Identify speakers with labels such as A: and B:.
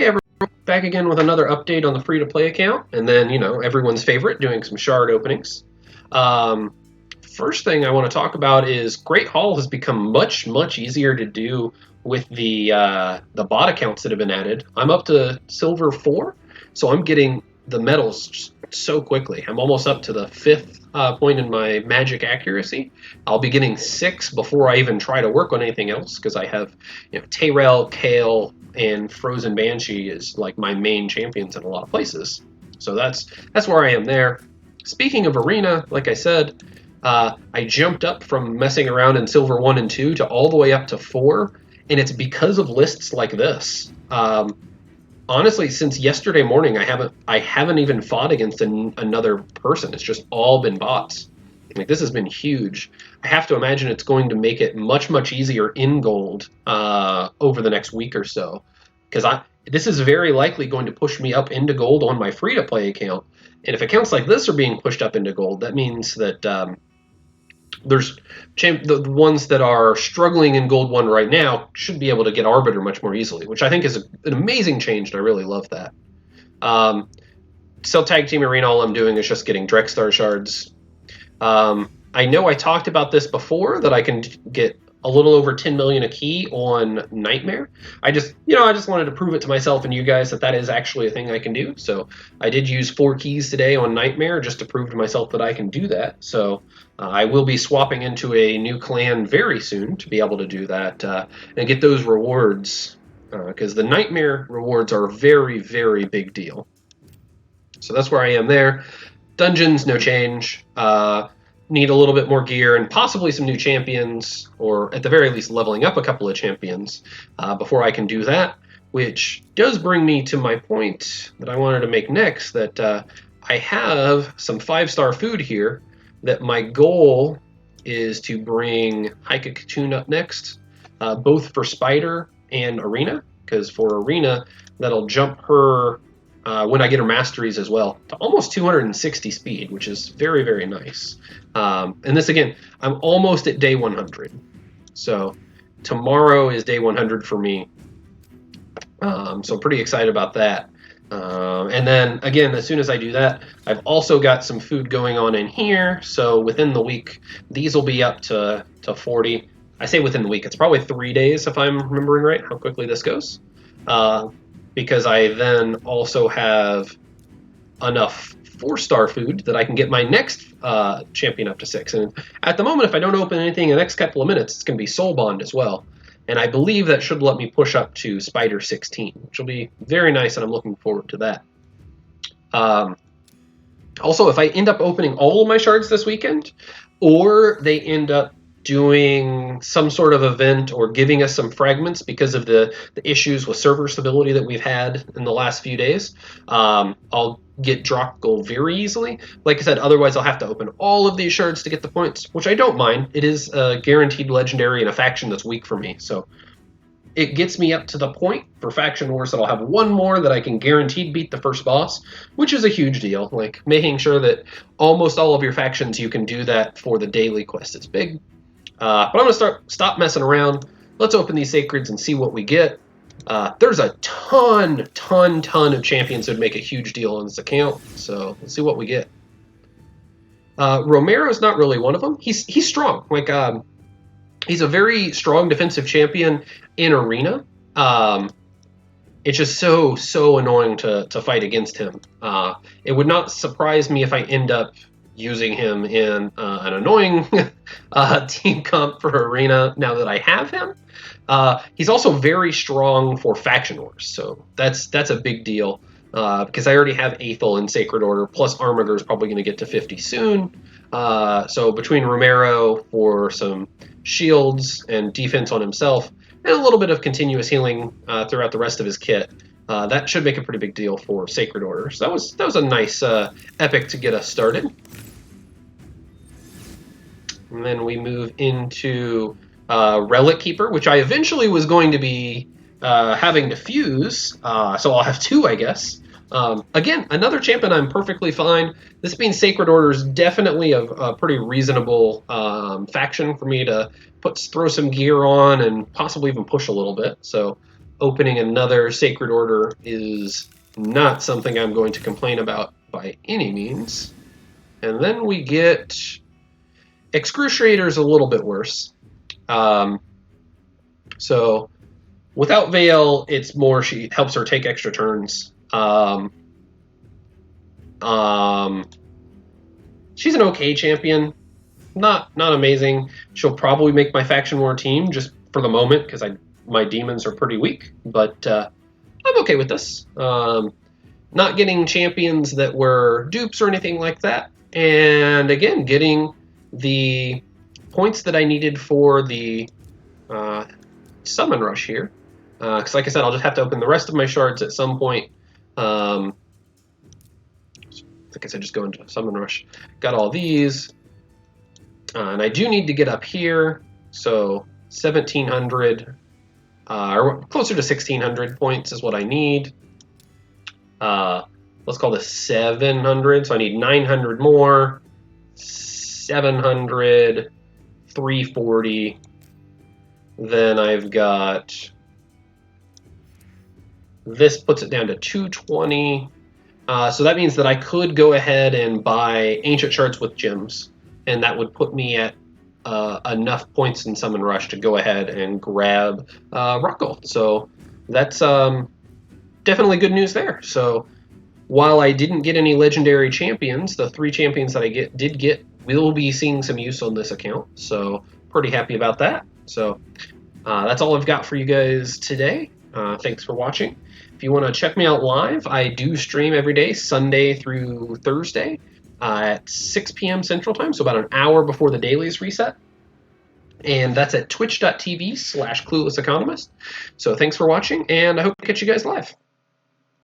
A: Hey everyone, back again with another update on the free-to-play account, and then, everyone's favorite, doing some shard openings. Um, First thing I want to talk about is Great Hall has become much, much easier to do with the bot accounts that have been added. I'm up to Silver 4, so I'm getting the medals so quickly. I'm almost up to the 5th point in my magic accuracy. I'll be getting 6 before I even try to work on anything else, because I have, Tayrel, Kale, and Frozen Banshee is like my main champions in a lot of places. So that's where I am there. Speaking of arena, like I said, I jumped up from messing around in Silver 1 and 2 to all the way up to 4, and it's because of lists like this. Honestly, since yesterday morning, I haven't even fought against another person. It's just all been bots. Like, this has been huge. I have to imagine it's going to make it much, much easier in gold over the next week or so, because this is very likely going to push me up into gold on my free-to-play account. And if accounts like this are being pushed up into gold, that means that there's the ones that are struggling in Gold 1 right now should be able to get Arbiter much more easily, which I think is an amazing change, and I really love that. Cell Tag Team Arena, all I'm doing is just getting Drexstar Shards. I know I talked about this before, that I can get a little over 10 million a key on Nightmare. I just wanted to prove it to myself and you guys that is actually a thing I can do. So I did use 4 keys today on Nightmare just to prove to myself that I can do that. So I will be swapping into a new clan very soon to be able to do that and get those rewards, because the Nightmare rewards are a very, very big deal. So that's where I am there. Dungeons, no change. Need a little bit more gear and possibly some new champions, or at the very least leveling up a couple of champions before I can do that, which does bring me to my point that I wanted to make next, that I have some 5-star food here that my goal is to bring Haika Katoon up next, both for Spider and Arena, because for Arena, that'll jump her, when I get her masteries as well, to almost 260 speed, which is very, very nice. And this, again, I'm almost at day 100. So tomorrow is day 100 for me. So I'm pretty excited about that. And then, again, as soon as I do that, I've also got some food going on in here. So within the week, these will be up to 40. I say within the week. It's probably 3 days, if I'm remembering right, how quickly this goes. Because I then also have enough 4-star food that I can get my next champion up to 6. And at the moment, if I don't open anything in the next couple of minutes, it's going to be Soul Bond as well. And I believe that should let me push up to Spider 16, which will be very nice, and I'm looking forward to that. Also, if I end up opening all of my shards this weekend, or they end up doing some sort of event or giving us some fragments because of the issues with server stability that we've had in the last few days, I'll get Drokgul very easily. Like I said, otherwise I'll have to open all of these shards to get the points, which I don't mind. It is a guaranteed legendary in a faction that's weak for me, so it gets me up to the point for Faction Wars that I'll have one more that I can guaranteed beat the first boss, which is a huge deal. Like, making sure that almost all of your factions you can do that for the daily quest is big. But I'm going to stop messing around. Let's open these Sacreds and see what we get. There's a ton of champions that would make a huge deal on this account, so let's see what we get. Romero's not really one of them. He's strong. Like, he's a very strong defensive champion in Arena. It's just so annoying to fight against him. It would not surprise me if I end up using him in an annoying team comp for Arena now that I have him. He's also very strong for Faction Wars, so that's a big deal, because I already have Aethel in Sacred Order, plus Armiger is probably going to get to 50 soon. So between Romero for some shields and defense on himself, and a little bit of continuous healing throughout the rest of his kit, that should make a pretty big deal for Sacred Order. So that was a nice epic to get us started. And then we move into Relic Keeper, which I eventually was going to be having to fuse, so I'll have 2, I guess. Again, another champion I'm perfectly fine. This being Sacred Order is definitely a pretty reasonable faction for me to throw some gear on and possibly even push a little bit. So opening another Sacred Order is not something I'm going to complain about by any means. And then we get Excruciator's a little bit worse. So without Veil, it's more she helps her take extra turns. She's an okay champion, not amazing. She'll probably make my faction war team just for the moment because my demons are pretty weak, but I'm okay with this. Not getting champions that were dupes or anything like that, and again getting the points that I needed for the summon rush here. Because like I said, I'll just have to open the rest of my shards at some point. Like I said, just go into summon rush. Got all these. And I do need to get up here. So 1,700, or closer to 1,600 points is what I need. Let's call this 700. So I need 900 more. 700, 340. Then I've got... This puts it down to 220. So that means that I could go ahead and buy Ancient Shards with gems. And that would put me at enough points in Summon Rush to go ahead and grab Drokgul. So that's definitely good news there. So while I didn't get any legendary champions, the 3 champions that I did get will be seeing some use on this account. So pretty happy about that. So that's all I've got for you guys today. Thanks for watching. If you want to check me out live, I do stream every day, Sunday through Thursday, at 6 p.m. Central Time, so about an hour before the dailies reset. And that's at twitch.tv/cluelesseconomist. So thanks for watching, and I hope to catch you guys live.